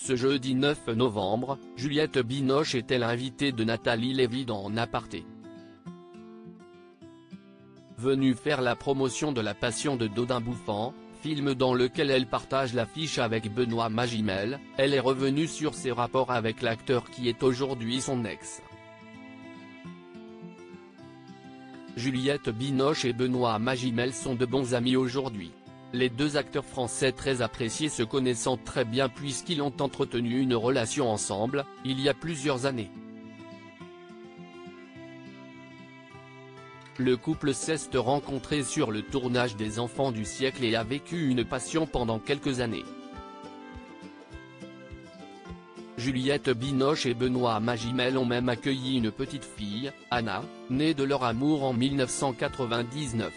Ce jeudi 9 novembre, Juliette Binoche était l'invitée de Nathalie Lévy dans En aparté. Venue faire la promotion de La Passion de Dodin Bouffant, film dans lequel elle partage l'affiche avec Benoît Magimel, elle est revenue sur ses rapports avec l'acteur qui est aujourd'hui son ex. Juliette Binoche et Benoît Magimel sont de bons amis aujourd'hui. Les deux acteurs français très appréciés se connaissant très bien puisqu'ils ont entretenu une relation ensemble, il y a plusieurs années. Le couple s'est rencontré sur le tournage des Enfants du siècle et a vécu une passion pendant quelques années. Juliette Binoche et Benoît Magimel ont même accueilli une petite fille, Anna, née de leur amour en 1999.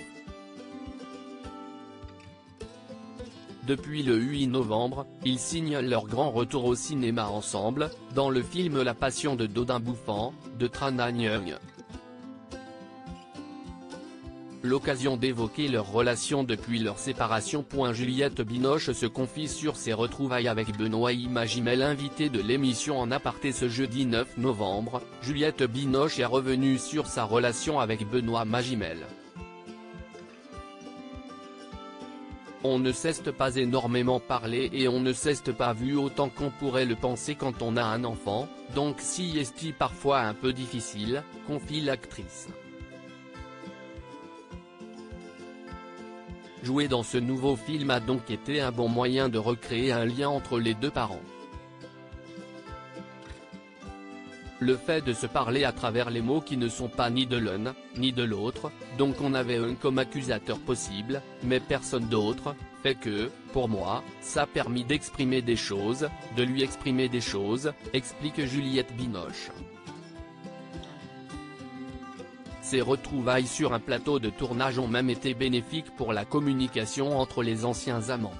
Depuis le 8 novembre, ils signent leur grand retour au cinéma ensemble, dans le film La Passion de Dodin Bouffant, de Tran Anh Yeung. L'occasion d'évoquer leur relation depuis leur séparation. Juliette Binoche se confie sur ses retrouvailles avec Benoît Magimel, invité de l'émission En aparté ce jeudi 9 novembre, Juliette Binoche est revenue sur sa relation avec Benoît Magimel. On ne s'est pas énormément parlé et on ne s'est pas vu autant qu'on pourrait le penser quand on a un enfant, donc si est parfois un peu difficile, confie l'actrice. Jouer dans ce nouveau film a donc été un bon moyen de recréer un lien entre les deux parents. Le fait de se parler à travers les mots qui ne sont pas ni de l'un, ni de l'autre, donc on avait un comme accusateur possible, mais personne d'autre, fait que, pour moi, ça a permis d'exprimer des choses, de lui exprimer des choses, explique Juliette Binoche. Ces retrouvailles sur un plateau de tournage ont même été bénéfiques pour la communication entre les anciens amants.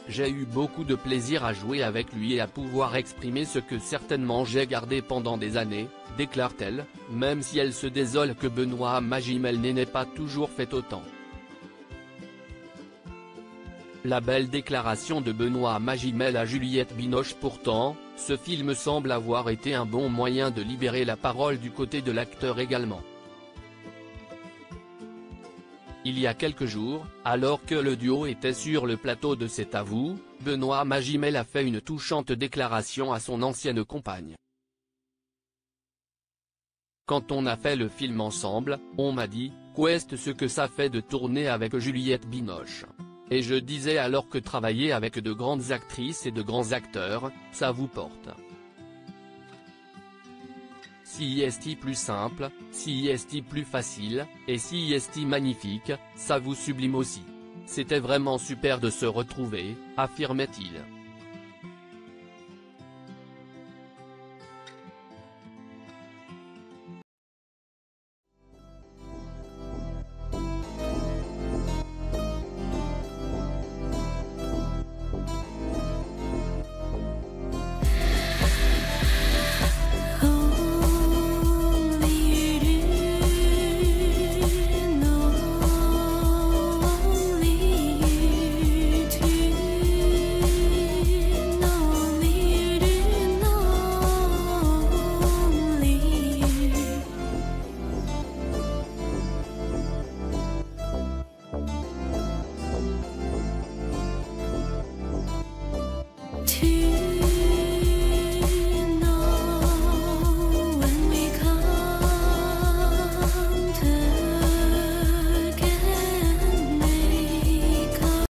J'ai eu beaucoup de plaisir à jouer avec lui et à pouvoir exprimer ce que certainement j'ai gardé pendant des années, déclare-t-elle, même si elle se désole que Benoît Magimel n'ait pas toujours fait autant. La belle déclaration de Benoît Magimel à Juliette Binoche. Pourtant, ce film semble avoir été un bon moyen de libérer la parole du côté de l'acteur également. Il y a quelques jours, alors que le duo était sur le plateau de C'est à vous, Benoît Magimel a fait une touchante déclaration à son ancienne compagne. Quand on a fait le film ensemble, on m'a dit, qu'est-ce ce que ça fait de tourner avec Juliette Binoche. Et je disais alors que travailler avec de grandes actrices et de grands acteurs, ça vous porte. Si est plus simple, si est plus facile, et si est magnifique, ça vous sublime aussi. C'était vraiment super de se retrouver, affirmait-il.